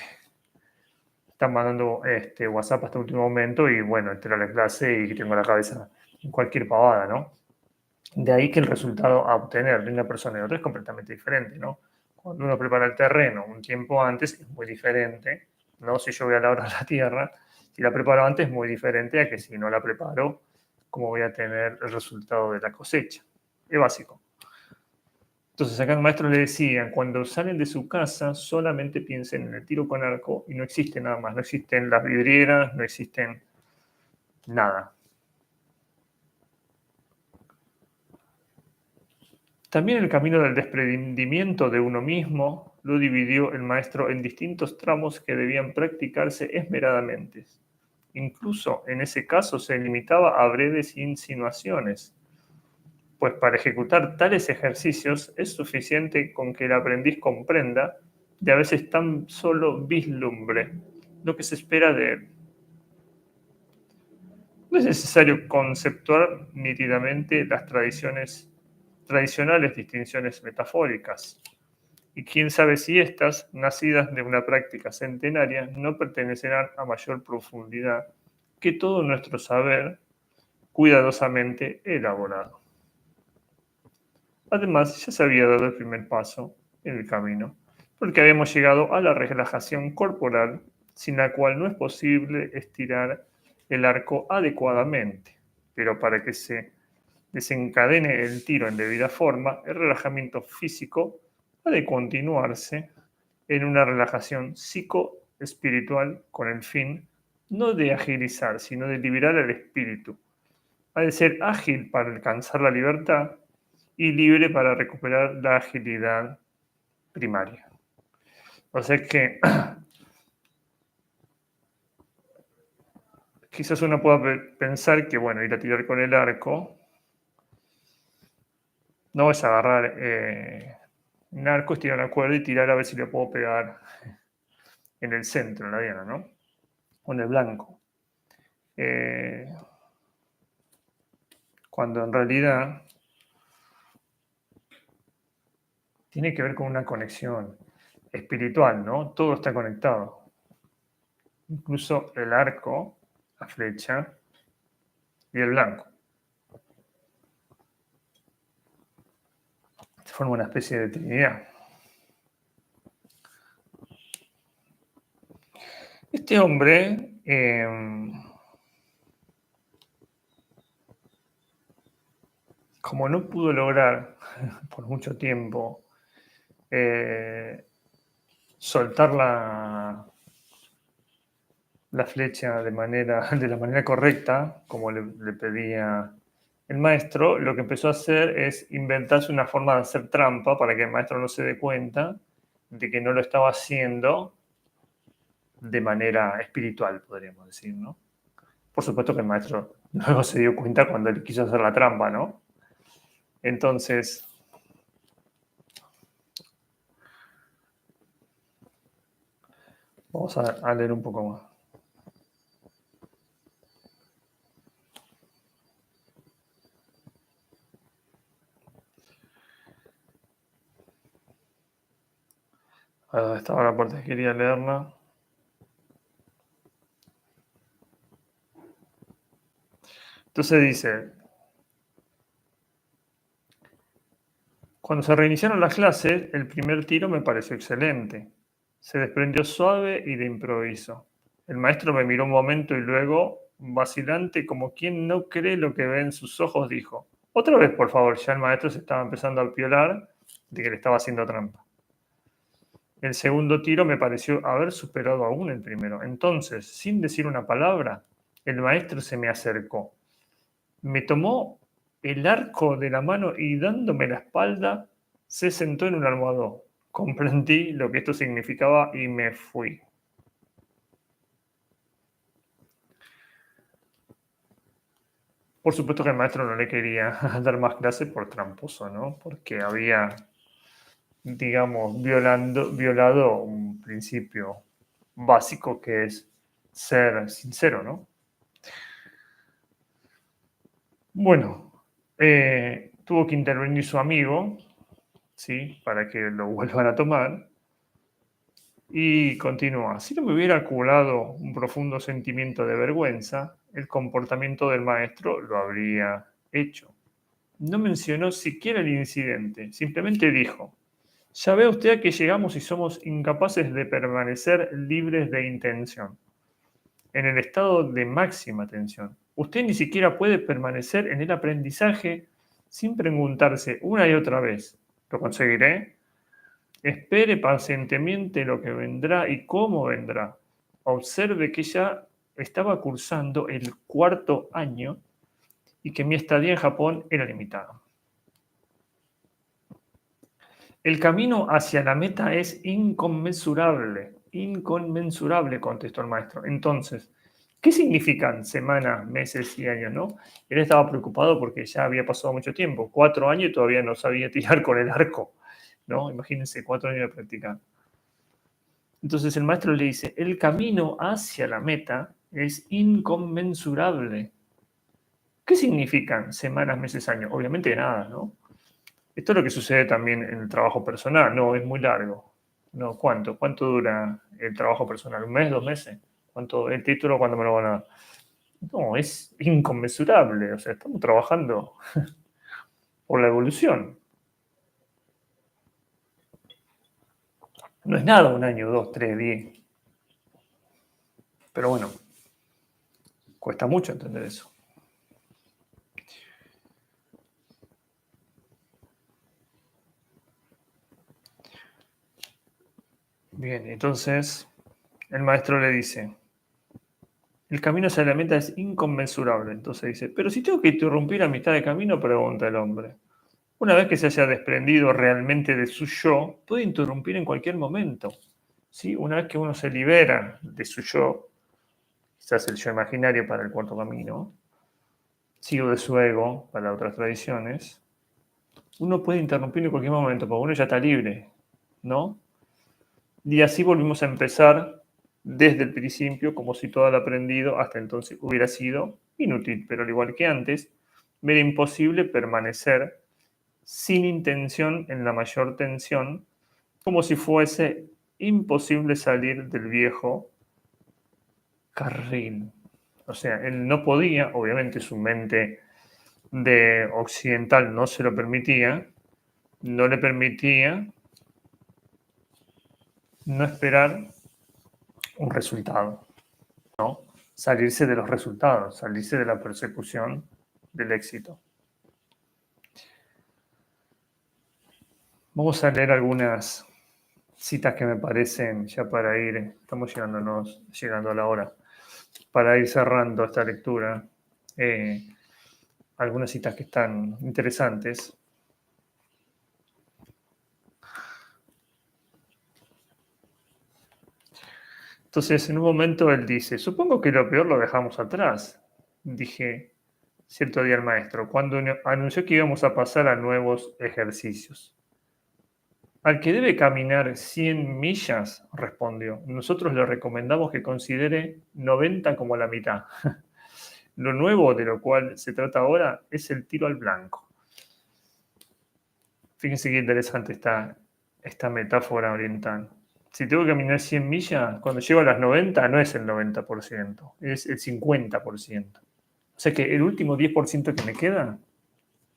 están mandando WhatsApp hasta el último momento y bueno, entré a la clase y tengo la cabeza en cualquier pavada, ¿no? De ahí que el resultado a obtener de una persona y otra es completamente diferente, ¿no? Cuando uno prepara el terreno un tiempo antes es muy diferente, ¿no? Si yo voy a labrar la tierra, si la preparo antes es muy diferente a que si no la preparo, cómo voy a tener el resultado de la cosecha. Es básico. Entonces acá el maestro le decía, cuando salen de su casa solamente piensen en el tiro con arco y no existe nada más, no existen las vidrieras, no existen nada. También el camino del desprendimiento de uno mismo lo dividió el maestro en distintos tramos que debían practicarse esmeradamente. Incluso en ese caso se limitaba a breves insinuaciones, pues para ejecutar tales ejercicios es suficiente con que el aprendiz comprenda, y a veces tan solo vislumbre, lo que se espera de él. No es necesario conceptuar nítidamente las tradicionales distinciones metafóricas, y quién sabe si éstas, nacidas de una práctica centenaria, no pertenecerán a mayor profundidad que todo nuestro saber cuidadosamente elaborado. Además, ya se había dado el primer paso en el camino, porque habíamos llegado a la relajación corporal, sin la cual no es posible estirar el arco adecuadamente. Pero para que se desencadene el tiro en debida forma, el relajamiento físico ha de continuarse en una relajación psicoespiritual con el fin no de agilizar, sino de liberar el espíritu. Ha de ser ágil para alcanzar la libertad y libre para recuperar la agilidad primaria. O sea que quizás uno pueda pensar que, bueno, ir a tirar con el arco no es agarrar un arco, estirar una cuerda y tirar a ver si le puedo pegar en el centro, en la diana, ¿no? O en el blanco. Cuando en realidad tiene que ver con una conexión espiritual, ¿no? Todo está conectado. Incluso el arco, la flecha y el blanco. Se forma una especie de trinidad. Este hombre como no pudo lograr por mucho tiempo soltar la flecha de la manera correcta, como le pedía el maestro, lo que empezó a hacer es inventarse una forma de hacer trampa para que el maestro no se dé cuenta de que no lo estaba haciendo de manera espiritual, podríamos decir, ¿no? Por supuesto que el maestro luego se dio cuenta cuando él quiso hacer la trampa, ¿no? Entonces, vamos a leer un poco más. Estaba la parte que quería leerla. Entonces dice, cuando se reiniciaron las clases, el primer tiro me pareció excelente. Se desprendió suave y de improviso. El maestro me miró un momento y luego, vacilante como quien no cree lo que ve en sus ojos, dijo, otra vez, por favor. Ya el maestro se estaba empezando a piolar de que le estaba haciendo trampa. El segundo tiro me pareció haber superado aún el primero. Entonces, sin decir una palabra, el maestro se me acercó. Me tomó el arco de la mano y dándome la espalda, se sentó en un almohadón. Comprendí lo que esto significaba y me fui. Por supuesto que el maestro no le quería dar más clases por tramposo, ¿no? Porque había, digamos, violado un principio básico que es ser sincero, ¿no? Bueno, tuvo que intervenir su amigo, ¿sí? Para que lo vuelvan a tomar. Y continúa, si no me hubiera acumulado un profundo sentimiento de vergüenza, el comportamiento del maestro lo habría hecho. No mencionó siquiera el incidente, simplemente dijo, ya ve usted que llegamos y somos incapaces de permanecer libres de intención, en el estado de máxima tensión. Usted ni siquiera puede permanecer en el aprendizaje sin preguntarse una y otra vez, ¿lo conseguiré? Espere pacientemente lo que vendrá y cómo vendrá. Observe que ya estaba cursando el 4º año y que mi estadía en Japón era limitada. El camino hacia la meta es inconmensurable, contestó el maestro. Entonces, ¿qué significan semanas, meses y años, no? Él estaba preocupado porque ya había pasado mucho tiempo, 4 años y todavía no sabía tirar con el arco, ¿no? Imagínense, 4 años de práctica. Entonces el maestro le dice, el camino hacia la meta es inconmensurable. ¿Qué significan semanas, meses, años? Obviamente nada, ¿no? Esto es lo que sucede también en el trabajo personal. No, es muy largo. No, ¿cuánto? ¿Cuánto dura el trabajo personal? ¿Un mes, 2 meses? ¿Cuánto el título, cuándo me lo van a dar? No, es inconmensurable. O sea, estamos trabajando por la evolución. No es nada 1 año, 2, 3, 10. Pero bueno, cuesta mucho entender eso. Bien, entonces el maestro le dice, el camino hacia la meta es inconmensurable. Entonces dice, pero si tengo que interrumpir a mitad de camino, pregunta el hombre. Una vez que se haya desprendido realmente de su yo, puede interrumpir en cualquier momento. ¿Sí? Una vez que uno se libera de su yo, quizás el yo imaginario para el cuarto camino, ¿sí? O de su ego para otras tradiciones, uno puede interrumpir en cualquier momento, porque uno ya está libre, ¿no? Y así volvimos a empezar desde el principio, como si todo lo aprendido hasta entonces hubiera sido inútil, pero al igual que antes, me era imposible permanecer sin intención en la mayor tensión, como si fuese imposible salir del viejo carril. O sea, él no podía, obviamente su mente de occidental no se lo permitía, no le permitía no esperar un resultado, ¿no? Salirse de los resultados, salirse de la persecución del éxito. Vamos a leer algunas citas que me parecen ya para ir, estamos llegando a la hora, para ir cerrando esta lectura. Algunas citas que están interesantes. Entonces, en un momento él dice, supongo que lo peor lo dejamos atrás. Dije, cierto día el maestro, cuando anunció que íbamos a pasar a nuevos ejercicios. Al que debe caminar 100 millas, respondió, nosotros le recomendamos que considere 90 como la mitad. Lo nuevo de lo cual se trata ahora es el tiro al blanco. Fíjense qué interesante esta metáfora oriental. Si tengo que caminar 100 millas, cuando llego a las 90 no es el 90%, es el 50%. O sea que el último 10% que me queda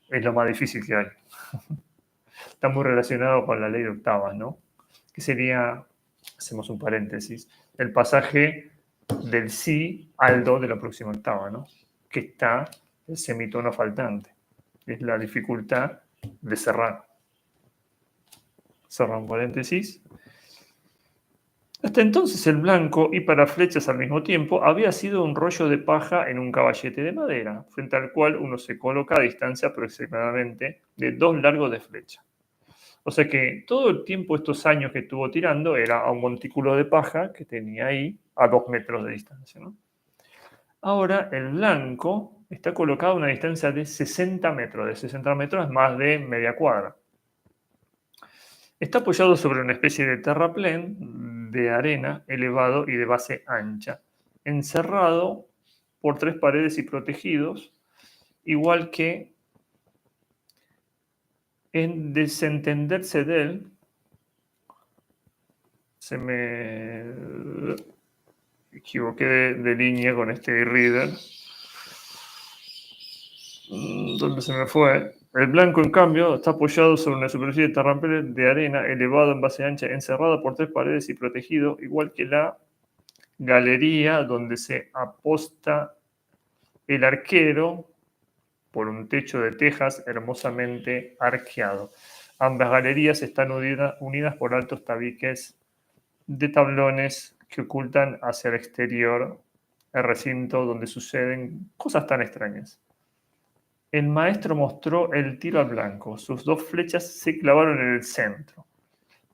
es lo más difícil que hay. Está muy relacionado con la ley de octavas, ¿no? Que sería, hacemos un paréntesis, el pasaje del si al do de la próxima octava, ¿no? Que está el semitono faltante. Es la dificultad de cerrar. Cerrar un paréntesis. Hasta entonces el blanco y para flechas al mismo tiempo había sido un rollo de paja en un caballete de madera, frente al cual uno se coloca a distancia aproximadamente de 2 largos de flecha. O sea que todo el tiempo, estos años que estuvo tirando, era a un montículo de paja que tenía ahí a 2 metros de distancia, ¿no? Ahora el blanco está colocado a una distancia de 60 metros. De 60 metros es más de media cuadra. Está apoyado sobre una especie de terraplén de arena elevado y de base ancha, encerrado por 3 paredes y protegidos, igual que en desentenderse de él, se me equivoqué de línea con este reader. ¿Dónde se me fue? El blanco, en cambio, está apoyado sobre una superficie de terraplén de arena elevado en base ancha, encerrado por 3 paredes y protegido, igual que la galería donde se aposta el arquero por un techo de tejas hermosamente arqueado. Ambas galerías están unidas por altos tabiques de tablones que ocultan hacia el exterior el recinto donde suceden cosas tan extrañas. El maestro mostró el tiro al blanco. Sus 2 flechas se clavaron en el centro.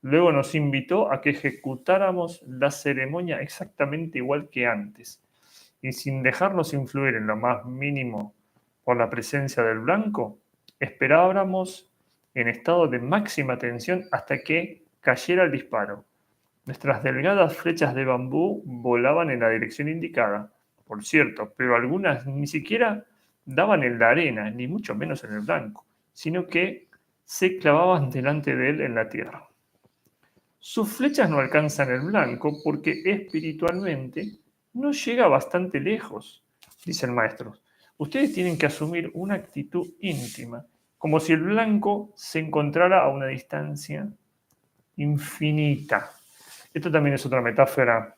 Luego nos invitó a que ejecutáramos la ceremonia exactamente igual que antes, y sin dejarnos influir en lo más mínimo por la presencia del blanco, esperábamos en estado de máxima tensión hasta que cayera el disparo. Nuestras delgadas flechas de bambú volaban en la dirección indicada, por cierto, pero algunas ni siquiera daban en la arena, ni mucho menos en el blanco, sino que se clavaban delante de él en la tierra. Sus flechas no alcanzan el blanco porque espiritualmente no llega bastante lejos, dice el maestro. Ustedes tienen que asumir una actitud íntima, como si el blanco se encontrara a una distancia infinita. Esto también es otra metáfora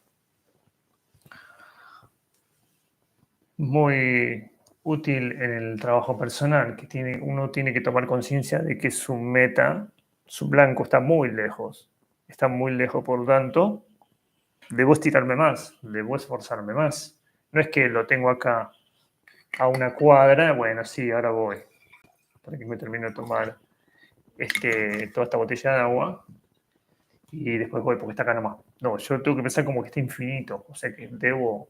muy útil en el trabajo personal, que uno tiene que tomar conciencia de que su meta, su blanco está muy lejos, por lo tanto, debo estirarme más, debo esforzarme más. No es que lo tengo acá a una cuadra, bueno, sí, ahora voy, para que me termine de tomar toda esta botella de agua y después voy porque está acá nomás. No, yo tengo que pensar como que está infinito, o sea que debo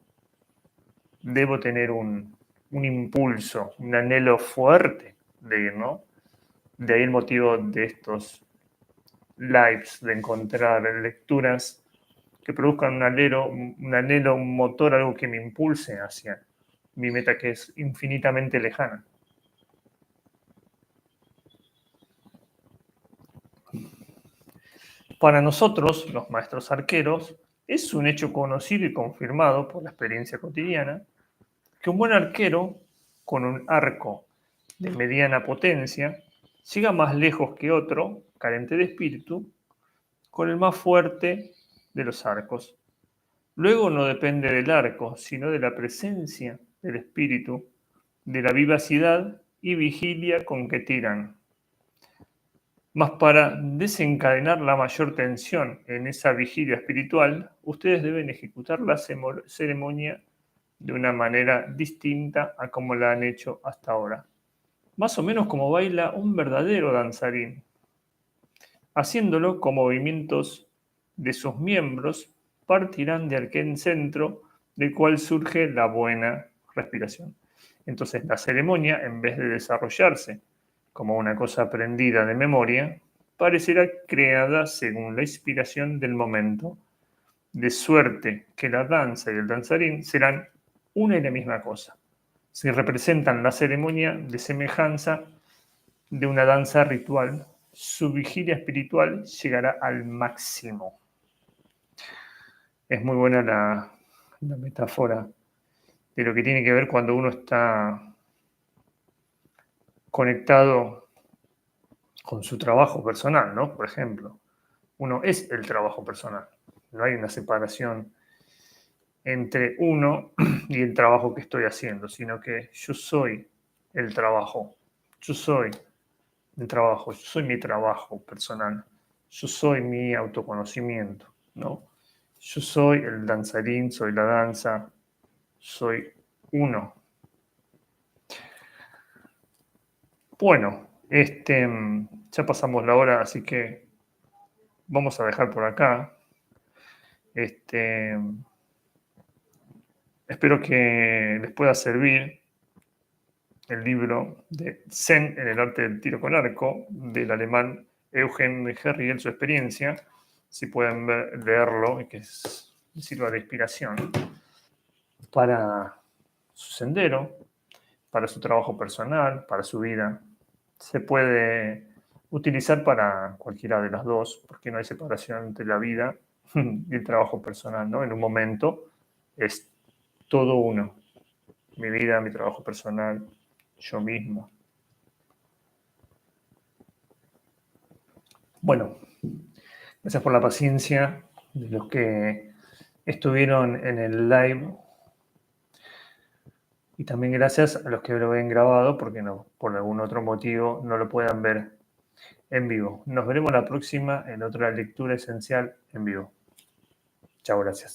tener un impulso, un anhelo fuerte de ir, ¿no? De ahí el motivo de estos lives, de encontrar lecturas que produzcan un anhelo, un motor, algo que me impulse hacia mi meta que es infinitamente lejana. Para nosotros, los maestros arqueros, es un hecho conocido y confirmado por la experiencia cotidiana que un buen arquero con un arco de mediana potencia llega más lejos que otro, carente de espíritu, con el más fuerte de los arcos. Luego no depende del arco, sino de la presencia del espíritu, de la vivacidad y vigilia con que tiran. Mas para desencadenar la mayor tensión en esa vigilia espiritual, ustedes deben ejecutar la ceremonia de una manera distinta a como la han hecho hasta ahora. Más o menos como baila un verdadero danzarín, haciéndolo con movimientos de sus miembros, partirán de aquel centro del cual surge la buena respiración. Entonces la ceremonia, en vez de desarrollarse como una cosa aprendida de memoria, parecerá creada según la inspiración del momento, de suerte que la danza y el danzarín serán una y la misma cosa. Si representan la ceremonia de semejanza de una danza ritual, su vigilia espiritual llegará al máximo. Es muy buena la metáfora de lo que tiene que ver cuando uno está conectado con su trabajo personal, ¿no? Por ejemplo, uno es el trabajo personal. No hay una separación entre uno y el trabajo que estoy haciendo, sino que yo soy el trabajo. Yo soy el trabajo, yo soy mi trabajo personal. Yo soy mi autoconocimiento, ¿no? Yo soy el danzarín, soy la danza, soy uno. Bueno, ya pasamos la hora, así que vamos a dejar por acá. Espero que les pueda servir el libro de Zen en el arte del tiro con arco, del alemán Eugen Herriel, su experiencia. Si pueden leerlo y que les sirva de inspiración para su sendero, para su trabajo personal, para su vida. Se puede utilizar para cualquiera de las dos, porque no hay separación entre la vida y el trabajo personal, ¿no? En un momento es todo uno. Mi vida, mi trabajo personal, yo mismo. Bueno, gracias por la paciencia de los que estuvieron en el live y también gracias a los que lo ven grabado porque no, por algún otro motivo no lo puedan ver en vivo. Nos veremos la próxima en otra lectura esencial en vivo. Chao, gracias.